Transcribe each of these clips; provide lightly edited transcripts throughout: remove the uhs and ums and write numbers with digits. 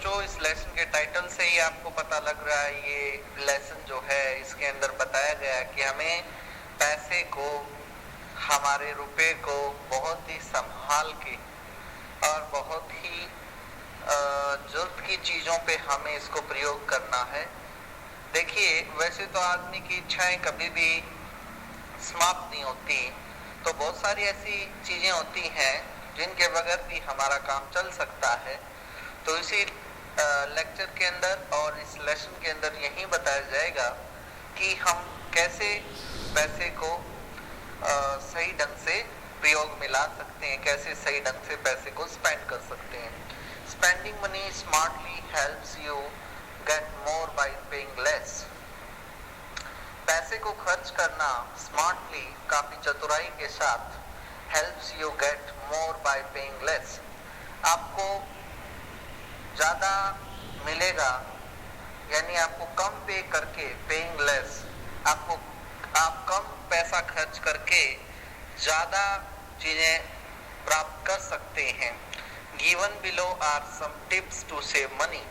बच्चों, इस लेसन के टाइटल से ही आपको पता लग रहा है, ये लेसन जो है इसके अंदर बताया गया कि हमें पैसे को, हमारे रुपए को बहुत ही संभाल के और बहुत ही जरूरत की चीज़ों पे हमें इसको प्रयोग करना है। देखिए, वैसे तो आदमी की इच्छाएं कभी भी समाप्त नहीं होती, तो बहुत सारी ऐसी चीज़ें होती हैं जिनके बगैर भी हमारा काम चल सकता है। तो इसी लेक्चर के अंदर और इस लेसन के अंदर यही बताया जाएगा कि हम कैसे पैसे को सही ढंग से प्रयोग में ला सकते हैं, कैसे सही ढंग से पैसे को स्पेंड कर सकते हैं। Spending money smartly helps you get more by paying less. पैसे को खर्च करना स्मार्टली, काफी चतुराई के साथ, helps you get more by paying less. आपको ज्यादा मिलेगा, यानी आपको कम पे करके, पेइंग लेस, आप कम पैसा खर्च करके ज्यादा चीजें प्राप्त कर सकते हैं। Given below are some tips to save money.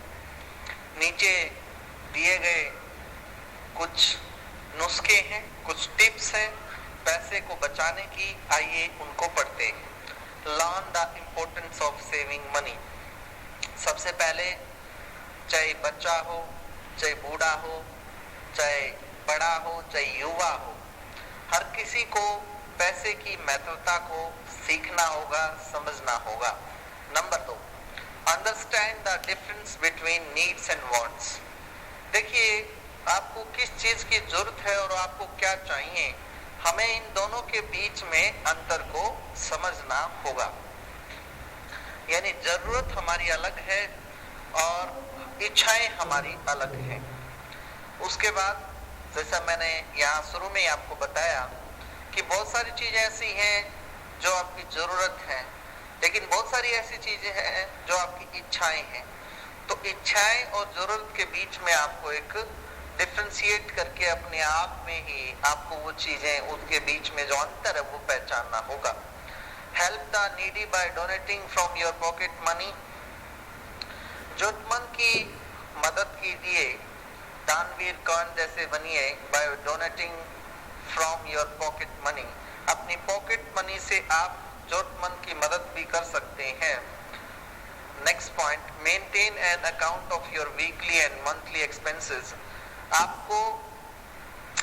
नीचे दिए गए कुछ नुस्खे हैं, कुछ टिप्स हैं पैसे को बचाने की, आइए उनको पढ़ते हैं। Learn the importance of saving money. सबसे पहले, चाहे बच्चा हो, चाहे बूढ़ा हो, चाहे बड़ा हो, चाहे युवा हो, हर किसी को पैसे की महत्वता को सीखना होगा, समझना होगा। Number 2, understand the difference between needs and wants. देखिए, आपको किस चीज की जरूरत है और आपको क्या चाहिए, हमें इन दोनों के बीच में अंतर को समझना होगा। यानी जरूरत हमारी अलग है और इच्छाएं हमारी अलग हैं। उसके बाद, जैसा मैंने यहाँ शुरू में ही आपको बताया कि बहुत सारी चीजें ऐसी हैं जो आपकी जरूरत है, लेकिन बहुत सारी ऐसी चीजें हैं जो आपकी इच्छाएं हैं। तो इच्छाएं और जरूरत के बीच में आपको एक डिफरेंशिएट करके अपने आप में ही आपको वो चीजें, उनके बीच में जो अंतर है वो पहचानना होगा। Help the needy by donating from your pocket money. जरूरतमंद की मदद कीजिए, दानवीर कर्ण जैसे बनिए। By donating from your pocket money, अपनी पॉकेट मनी से आप जरूरतमंद की मदद भी कर सकते हैं। Next point, maintain an account of your weekly and monthly expenses. आपको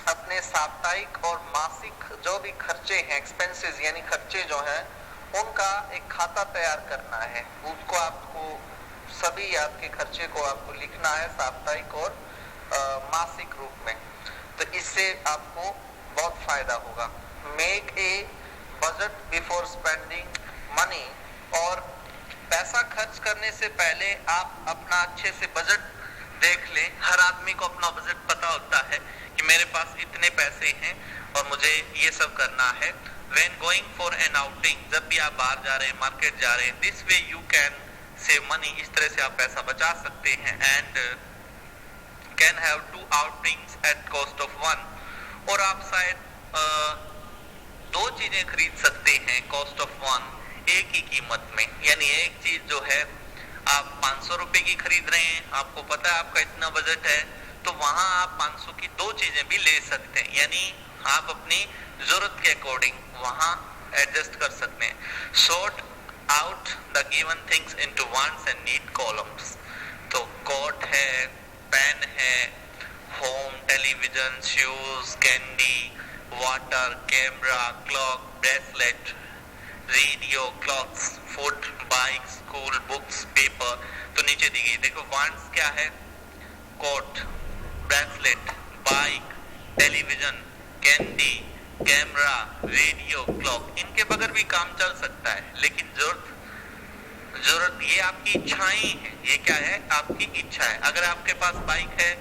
अपने साप्ताहिक और मासिक जो भी खर्चे हैं, एक्सपेंसेस यानी खर्चे जो हैं, उनका एक खाता तैयार करना है। उसको आपको, सभी आपके खर्चे को आपको लिखना है साप्ताहिक और मासिक रूप में। तो इससे आपको बहुत फायदा होगा। Make a budget before spending money. और पैसा खर्च करने से पहले आप अपना अच्छे से बजट देख लें। हर आदमी को अपना बजट पता होता है कि मेरे पास इतने पैसे हैं और मुझे ये सब करना है। When going for an outing, जब भी आप बाहर जा रहे हैं, मार्केट जा रहे हैं, this way you can save money। इस तरह से आप पैसा बचा सकते हैं। and can have 2 outings at cost of 1। और आप शायद 2 चीजें खरीद सकते हैं cost of 1, एक ही कीमत में। यानी एक चीज जो है आप 500 रुपए की खरीद रहे हैं, आपको पता है आपका इतना बजट है, तो वहां आप 500 की 2 चीजें भी ले सकते हैं। यानी आप अपनी जरूरत के अकॉर्डिंग वहां एडजस्ट कर सकते हैं। Sort out the given things into wants and need columns. तो कोट है, पेन है, home, television, shoes, candy, water, camera, clock, bracelet, radio, clocks, food, bike, school, books, paper. तो नीचे दी गई, देखो वांट्स क्या है, coat, bracelet, bike, television, candy, camera, radio, clock. इनके बगैर भी काम चल सकता है, लेकिन जरूरत ये आपकी इच्छाएं हैं। ये क्या है, आपकी इच्छा है। अगर आपके पास बाइक है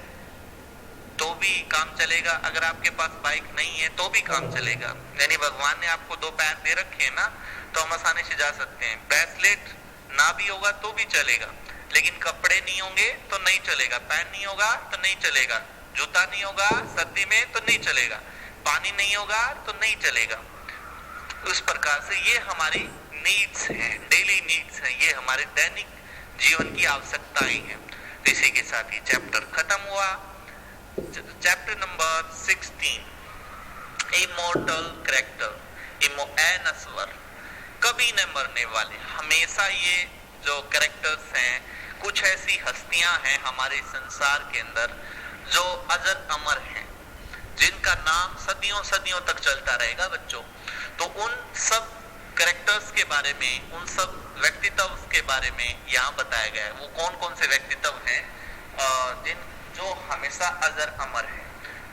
तो भी काम चलेगा, अगर आपके पास बाइक नहीं है तो भी काम चलेगा। यानी भगवान ने आपको 2 पैर दे रखे हैं ना, तो हम आसानी से जा सकते हैं। ब्रेसलेट ना भी होगा तो भी चलेगा, लेकिन कपड़े नहीं होंगे तो नहीं चलेगा, पैन नहीं होगा तो नहीं चलेगा, जूता नहीं होगा सर्दी में तो नहीं चलेगा, पानी नहीं होगा तो नहीं चलेगा। उस प्रकार से ये हमारी नीड्स हैं, डेली नीड्स हैं, ये हमारे दैनिक जीवन की आवश्यकताएं हैं। तो इसी के साथ ही चैप्टर खत्म हुआ। चैप्टर नंबर 16, इमोर्टल कैरेक्टर, नश्वर, कभी न मरने वाले। हमेशा ये जो कैरेक्टर्स हैं, कुछ ऐसी हस्तियां हैं हमारे संसार के अंदर जो अजर अमर हैं, जिनका नाम सदियों सदियों तक चलता रहेगा बच्चों। तो उन सब कैरेक्टर्स के बारे में, उन सब व्यक्तित्व के बारे में यहाँ बताया गया है। वो कौन कौन से व्यक्तित्व हैं जिन जो हमेशा अजर अमर है।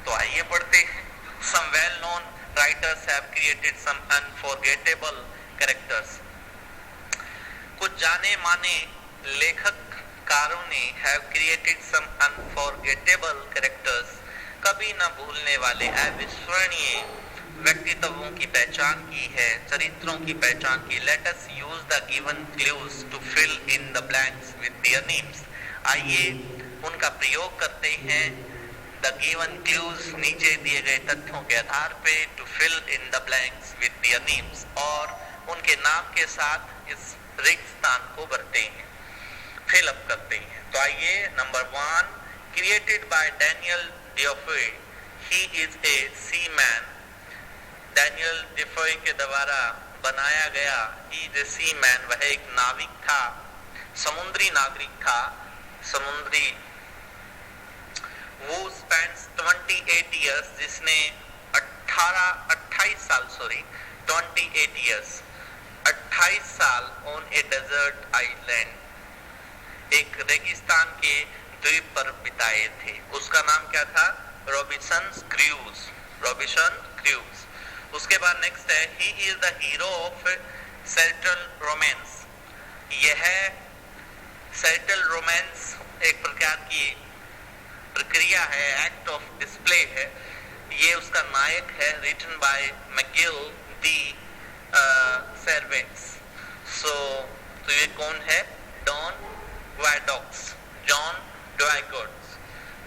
तो आइए पढ़ते हैं। Some well-known writers have created some unforgettable characters. कुछ जाने माने लेखककारों ने have created some unforgettable characters. कभी न भूलने वाले अविस्मरणीय व्यक्तित्वों की पहचान की है, चरित्रों की पहचान की। Let us use the given clues to fill in the blanks with their names. आइए उनका प्रयोग करते हैं द गिवन क्लूज, नीचे दिए गए तथ्यों के आधार पे, to fill in the blanks with their names, और उनके नाम के साथ इस रिक्त स्थान को भरते हैं, फिल अप करते हैं। तो आइए number 1, created by Daniel Defoe, he is a sea man. Daniel Defoe के द्वारा बनाया गया he is a sea man, वह एक नाविक था, समुद्री नागरिक था, समुद्री। वो स्पेंड्स 28 years, जिसने 28 साल ऑन ए डेजर्ट आइलैंड, एक रेगिस्तान के द्वीप पर बिताए थे। उसका नाम क्या था? Robinson cruise. उसके बाद नेक्स्ट है, ही is the hero of settle romance. यह सेटल रोमांस एक प्रकार की प्रक्रिया है, एक्ट ऑफ डिस्प्ले है। ये उसका नायक है, written by Magill the servants. तो ये कौन है? John Dwigots.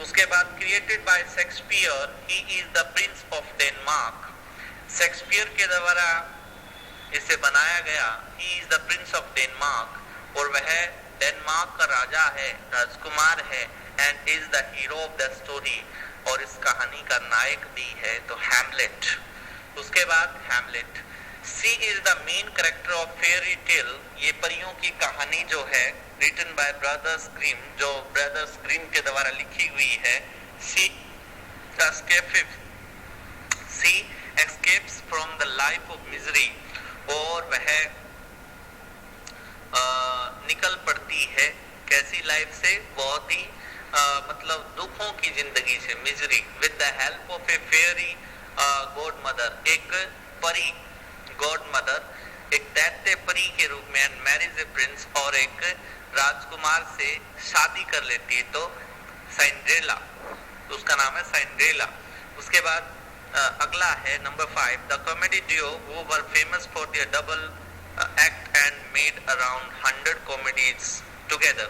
उसके बाद created by Shakespeare, he is the prince of Denmark. Shakespeare के द्वारा इसे बनाया गया, he is the prince of Denmark, और वह डेनमार्क का राजा है, राजकुमार है, and is the hero of the story, और इस कहानी का नायक भी है। तो हैमलेट। उसके बाद Hamlet, she is the main character of fairy tale. ये परियों की कहानी जो है, रिटन बाय ब्रदर्स ग्रीम, जो ब्रदर्स ग्रीम के द्वारा लिखी हुई है। सी escapes from the life of misery, और वह निकल पड़ती है कैसी लाइफ से? बहुत ही मतलब दुखों की जिंदगी से, misery, with the help of A fairy God mother, एक परी गॉड मदर, एक दैत्य परी के रूप में, एंड मैरिज ए प्रिंस, और एक राजकुमार से शादी कर लेती है, तो सिंड्रेला, उसका नाम है सिंड्रेला। उसके बाद अगला है number 5, the comedy duo who were famous for their double act and made around 100 comedies together.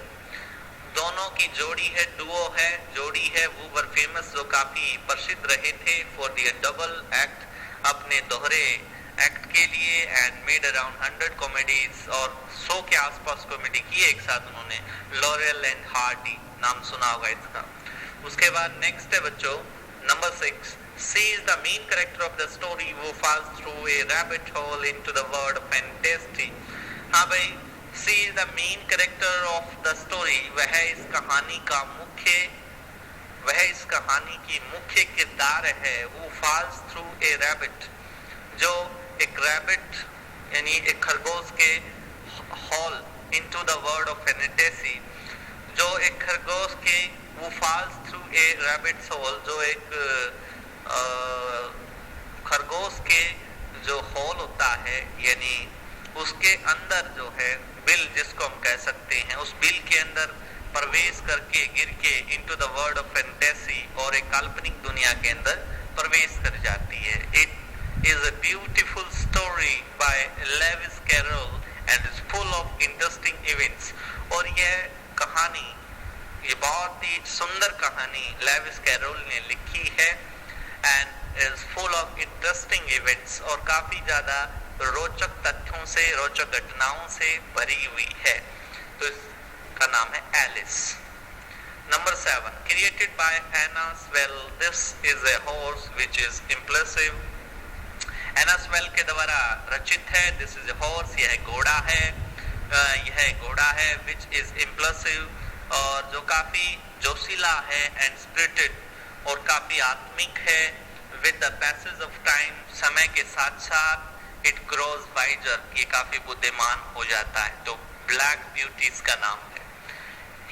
दोनों की जोड़ी है, डुओ है, जोड़ी है, वो वर फेमस, जो काफी प्रसिद्ध रहे थे, फॉर देयर डबल एक्ट, अपने दोहरे एक्ट के लिए, एंड मेड अराउंड 100 कॉमेडीज, और 100 के आसपास कॉमेडी की एक साथ उन्होंने। लॉरेल एंड हार्डी नाम सुना होगा इसका। उसके बाद नेक्स्ट है बच्चों number 6, she is the main character of the story who falls through a rabbit hole into the world of fantasy. हाँ भाई, she is the main character of the story, वह इस कहानी की मुख्य किरदार है। who falls through a rabbit, जो एक रैबिट यानी एक खरगोश के hall into the world of fantasy, जो एक खरगोश के वो falls through a rabbit's hole, जो एक खरगोश के जो होल होता है, यानी उसके अंदर जो है बिल, जिसको हम कह सकते हैं, उस बिल के अंदर प्रवेश करके गिर के into the world of fantasy, और एक काल्पनिक दुनिया के अंदर प्रवेश कर जाती है। It is a beautiful story by Lewis Carroll and is full of interesting events. और यह कहानी, ये बहुत ही सुंदर कहानी लेविस कैरोल ने लिखी है, and is full of interesting events, और काफी ज्यादा रोचक तथ्यों से, रोचक घटनाओं से भरी हुई है। तो इस जिसका नाम है Alice. Number 7, created by Anna Swell. This is a horse which is impressive. Anna Swell के द्वारा रचित है। This is a horse, यह घोड़ा है, which is impressive, और जो काफी जोशीला है, and spirited, और काफी आत्मिक है। With the passage of time, समय के साथ साथ it grows wiser, ये काफी बुद्धिमान हो जाता है। तो Black Beauty इसका नाम है।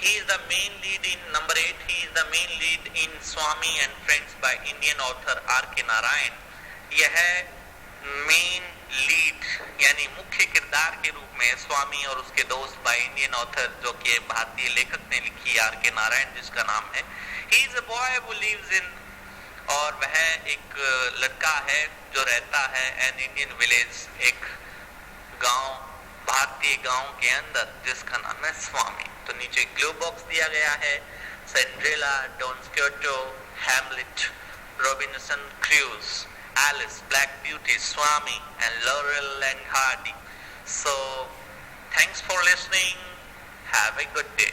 He is the main lead in number 8. He is the main lead in Swami and Friends by Indian author R.K. Narayan. यह मेन लीड यानी मुख्य किरदार के रूप में स्वामी और उसके दोस्त बाय इंडियन ऑथर, जो कि भारतीय लेखक ने लिखी, R.K. नारायण जिसका नाम है। He is a boy who lives in, और वह एक लड़का है जो रहता है एन इंडियन विलेज, एक गांव, भारतीय गांव के अंदर, जिसका नाम है स्वामी। तो नीचे क्लू बॉक्स दिया गया है। Cinderella, Don Quixote, Hamlet, Robinson Crusoe, Alice, Black Beauty, Swami, and Laurel and Hardy. So, thanks for listening. Have a good day.